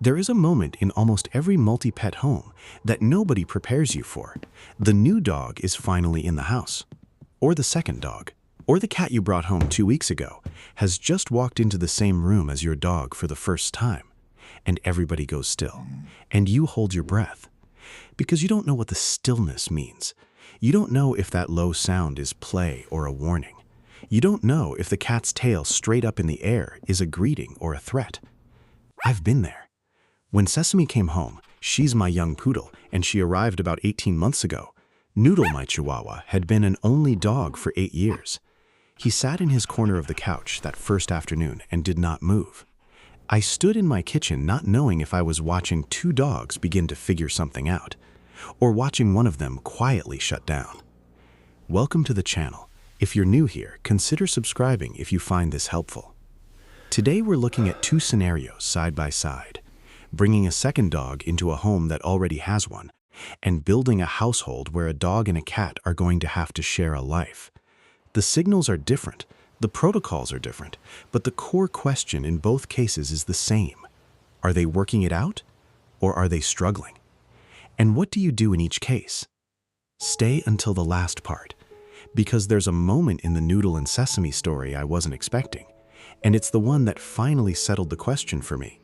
There is a moment in almost every multi-pet home that nobody prepares you for. The new dog is finally in the house. Or the second dog. Or the cat you brought home 2 weeks ago has just walked into the same room as your dog for the first time. And everybody goes still. And you hold your breath. Because you don't know what the stillness means. You don't know if that low sound is play or a warning. You don't know if the cat's tail straight up in the air is a greeting or a threat. I've been there. When Sesame came home, she's my young poodle, and she arrived about 18 months ago. Noodle, my chihuahua, had been an only dog for 8 years. He sat in his corner of the couch that first afternoon and did not move. I stood in my kitchen not knowing if I was watching 2 dogs begin to figure something out, or watching one of them quietly shut down. Welcome to the channel. If you're new here, consider subscribing if you find this helpful. Today we're looking at 2 scenarios side by side. Bringing a second dog into a home that already has one, and building a household where a dog and a cat are going to have to share a life. The signals are different, the protocols are different, but the core question in both cases is the same. Are they working it out, or are they struggling? And what do you do in each case? Stay until the last part, because there's a moment in the Noodle and Sesame story I wasn't expecting, and it's the one that finally settled the question for me.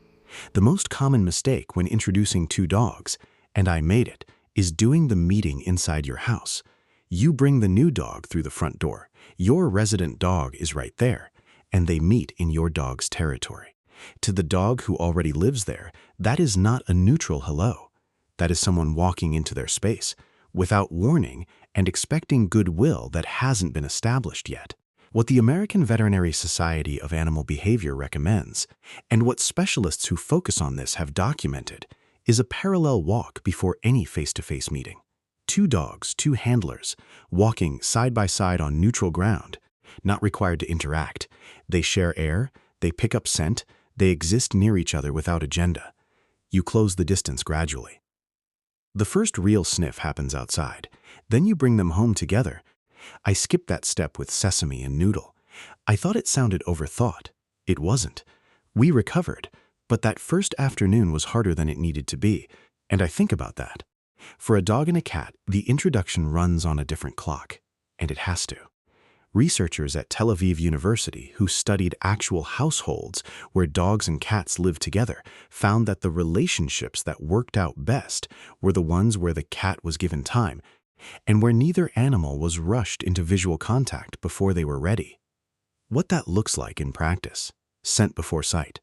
The most common mistake when introducing 2 dogs, and I made it, is doing the meeting inside your house. You bring the new dog through the front door, your resident dog is right there, and they meet in your dog's territory. To the dog who already lives there, that is not a neutral hello. That is someone walking into their space, without warning and expecting goodwill that hasn't been established yet. What the American Veterinary Society of Animal Behavior recommends, and what specialists who focus on this have documented, is a parallel walk before any face-to-face meeting. 2 dogs, 2 handlers, walking side by side on neutral ground, not required to interact. They share air, they pick up scent, they exist near each other without agenda. You close the distance gradually. The first real sniff happens outside. Then you bring them home together. I skipped that step with Sesame and Noodle. I thought it sounded overthought. It wasn't. We recovered, but that first afternoon was harder than it needed to be, and I think about that. For a dog and a cat, the introduction runs on a different clock, and it has to. Researchers at Tel Aviv University who studied actual households where dogs and cats lived together found that the relationships that worked out best were the ones where the cat was given time and where neither animal was rushed into visual contact before they were ready. What that looks like in practice: scent before sight,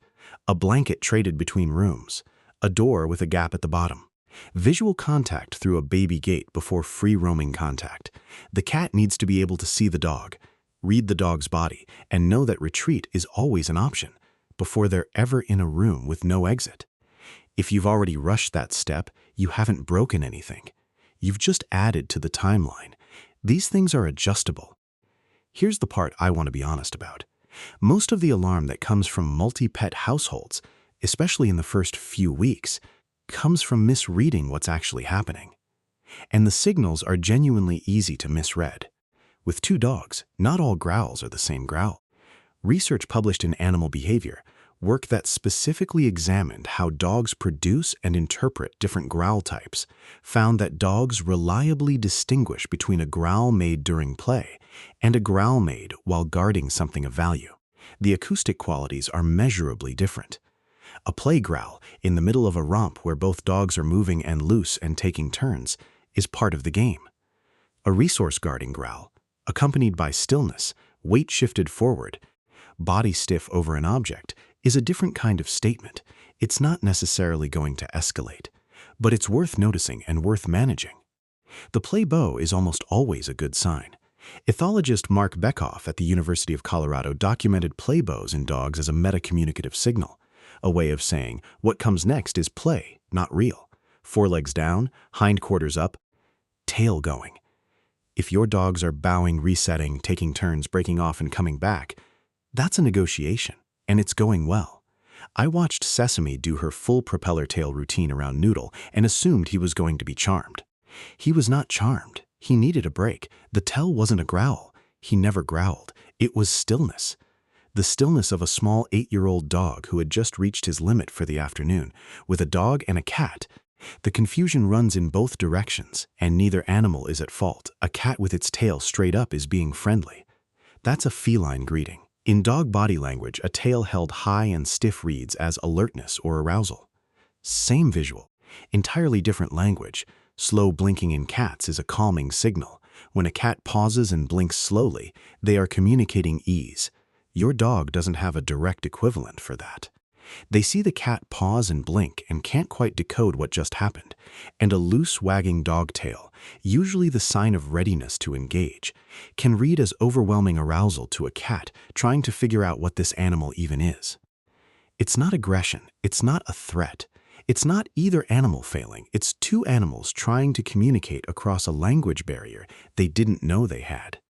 a blanket traded between rooms, a door with a gap at the bottom, visual contact through a baby gate before free-roaming contact. The cat needs to be able to see the dog, read the dog's body, and know that retreat is always an option before they're ever in a room with no exit. If you've already rushed that step, you haven't broken anything. You've just added to the timeline. These things are adjustable. Here's the part I want to be honest about. Most of the alarm that comes from multi-pet households, especially in the first few weeks, comes from misreading what's actually happening. And the signals are genuinely easy to misread. With 2 dogs, not all growls are the same growl. Research published in Animal Behavior, work that specifically examined how dogs produce and interpret different growl types, found that dogs reliably distinguish between a growl made during play and a growl made while guarding something of value. The acoustic qualities are measurably different. A play growl, in the middle of a romp where both dogs are moving and loose and taking turns, is part of the game. A resource guarding growl, accompanied by stillness, weight shifted forward, body stiff over an object, is a different kind of statement. It's not necessarily going to escalate, but it's worth noticing and worth managing. The play bow is almost always a good sign. Ethologist Mark Beckhoff at the University of Colorado documented play bows in dogs as a meta-communicative signal, a way of saying what comes next is play, not real. Forelegs down, hindquarters up, tail going. If your dogs are bowing, resetting, taking turns, breaking off, and coming back, that's a negotiation, and it's going well. I watched Sesame do her full propeller tail routine around Noodle and assumed he was going to be charmed. He was not charmed. He needed a break. The tell wasn't a growl. He never growled. It was stillness. The stillness of a small 8-year-old dog who had just reached his limit for the afternoon. With a dog and a cat, the confusion runs in both directions, and neither animal is at fault. A cat with its tail straight up is being friendly. That's a feline greeting. In dog body language, a tail held high and stiff reads as alertness or arousal. Same visual, entirely different language. Slow blinking in cats is a calming signal. When a cat pauses and blinks slowly, they are communicating ease. Your dog doesn't have a direct equivalent for that. They see the cat pause and blink and can't quite decode what just happened. And a loose wagging dog tail, usually the sign of readiness to engage, can read as overwhelming arousal to a cat trying to figure out what this animal even is. It's not aggression, it's not a threat. It's not either animal failing, it's two animals trying to communicate across a language barrier they didn't know they had.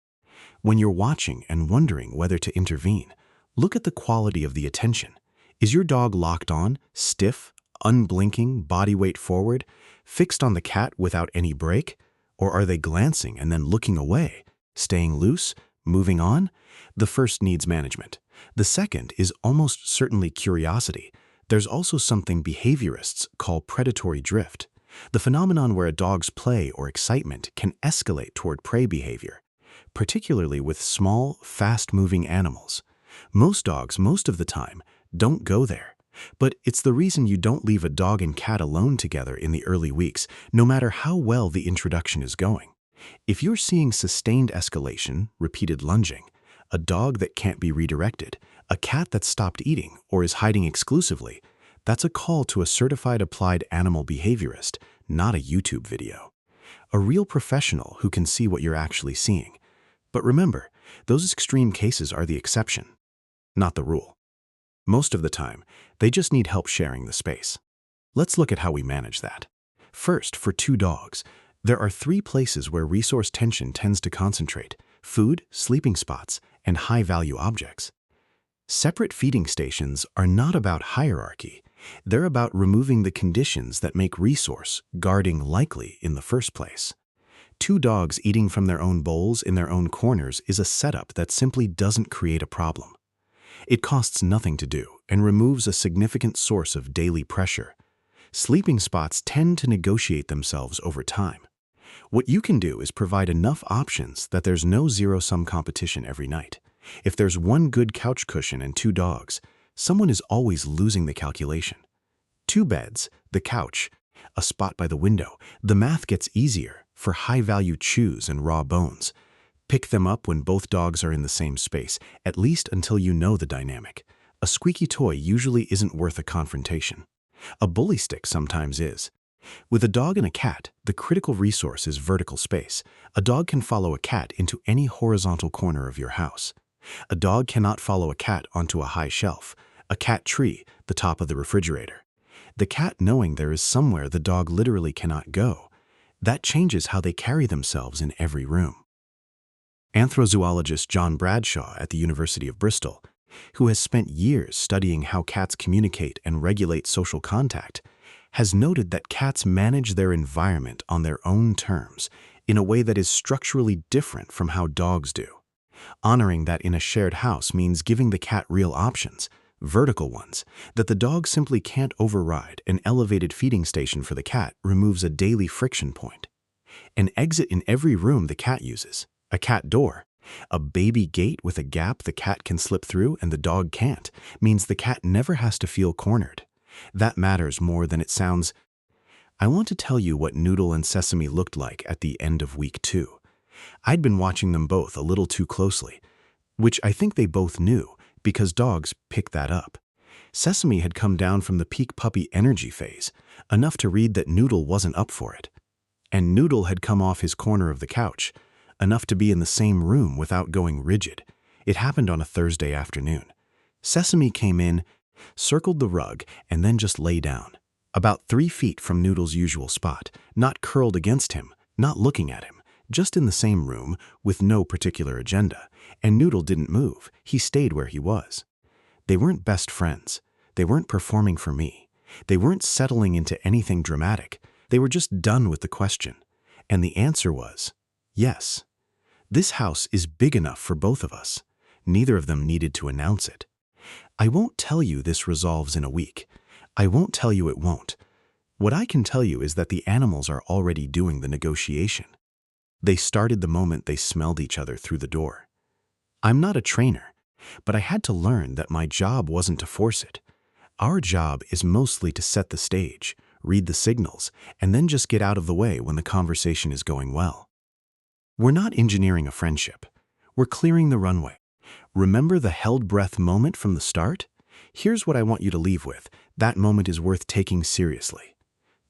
When you're watching and wondering whether to intervene, look at the quality of the attention. Is your dog locked on, stiff, unblinking, body weight forward, fixed on the cat without any break? Or are they glancing and then looking away, staying loose, moving on? The first needs management. The second is almost certainly curiosity. There's also something behaviorists call predatory drift, the phenomenon where a dog's play or excitement can escalate toward prey behavior, particularly with small, fast-moving animals. Most dogs, most of the time, don't go there. But it's the reason you don't leave a dog and cat alone together in the early weeks, no matter how well the introduction is going. If you're seeing sustained escalation, repeated lunging, a dog that can't be redirected, a cat that stopped eating or is hiding exclusively, that's a call to a certified applied animal behaviorist, not a YouTube video. A real professional who can see what you're actually seeing. But remember, those extreme cases are the exception, not the rule. Most of the time, they just need help sharing the space. Let's look at how we manage that. First, for two dogs, there are 3 places where resource tension tends to concentrate: food, sleeping spots, and high-value objects. Separate feeding stations are not about hierarchy. They're about removing the conditions that make resource guarding likely in the first place. 2 dogs eating from their own bowls in their own corners is a setup that simply doesn't create a problem. It costs nothing to do and removes a significant source of daily pressure. Sleeping spots tend to negotiate themselves over time. What you can do is provide enough options that there's no zero-sum competition every night. If there's 1 good couch cushion and 2 dogs, someone is always losing the calculation. 2 beds, the couch, a spot by the window, the math gets easier for high-value chews and raw bones. Pick them up when both dogs are in the same space, at least until you know the dynamic. A squeaky toy usually isn't worth a confrontation. A bully stick sometimes is. With a dog and a cat, the critical resource is vertical space. A dog can follow a cat into any horizontal corner of your house. A dog cannot follow a cat onto a high shelf, a cat tree, the top of the refrigerator. The cat knowing there is somewhere the dog literally cannot go. That changes how they carry themselves in every room. Anthrozoologist John Bradshaw at the University of Bristol, who has spent years studying how cats communicate and regulate social contact, has noted that cats manage their environment on their own terms in a way that is structurally different from how dogs do. Honoring that in a shared house means giving the cat real options, vertical ones, that the dog simply can't override. An elevated feeding station for the cat removes a daily friction point. An exit in every room the cat uses, a cat door, a baby gate with a gap the cat can slip through and the dog can't, means the cat never has to feel cornered. That matters more than it sounds. I want to tell you what Noodle and Sesame looked like at the end of week 2. I'd been watching them both a little too closely, which I think they both knew because dogs pick that up. Sesame had come down from the peak puppy energy phase, enough to read that Noodle wasn't up for it. And Noodle had come off his corner of the couch, enough to be in the same room without going rigid. It happened on a Thursday afternoon. Sesame came in, circled the rug, and then just lay down, about 3 feet from Noodle's usual spot, not curled against him, not looking at him, just in the same room with no particular agenda. And Noodle didn't move. He stayed where he was. They weren't best friends. They weren't performing for me. They weren't settling into anything dramatic. They were just done with the question. And the answer was, yes. This house is big enough for both of us. Neither of them needed to announce it. I won't tell you this resolves in a week. I won't tell you it won't. What I can tell you is that the animals are already doing the negotiation. They started the moment they smelled each other through the door. I'm not a trainer, but I had to learn that my job wasn't to force it. Our job is mostly to set the stage, read the signals, and then just get out of the way when the conversation is going well. We're not engineering a friendship. We're clearing the runway. Remember the held breath moment from the start? Here's what I want you to leave with. That moment is worth taking seriously.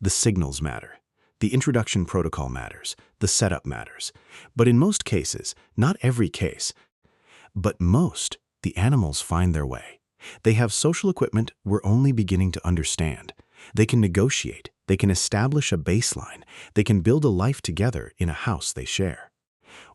The signals matter. The introduction protocol matters. The setup matters. But in most cases, not every case, but most, the animals find their way. They have social equipment we're only beginning to understand. They can negotiate. They can establish a baseline. They can build a life together in a house they share.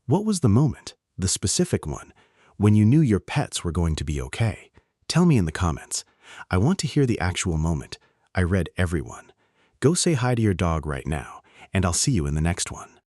What was the moment, the specific one, when you knew your pets were going to be okay? Tell me in the comments. I want to hear the actual moment. I read every one. Go say hi to your dog right now, and I'll see you in the next one.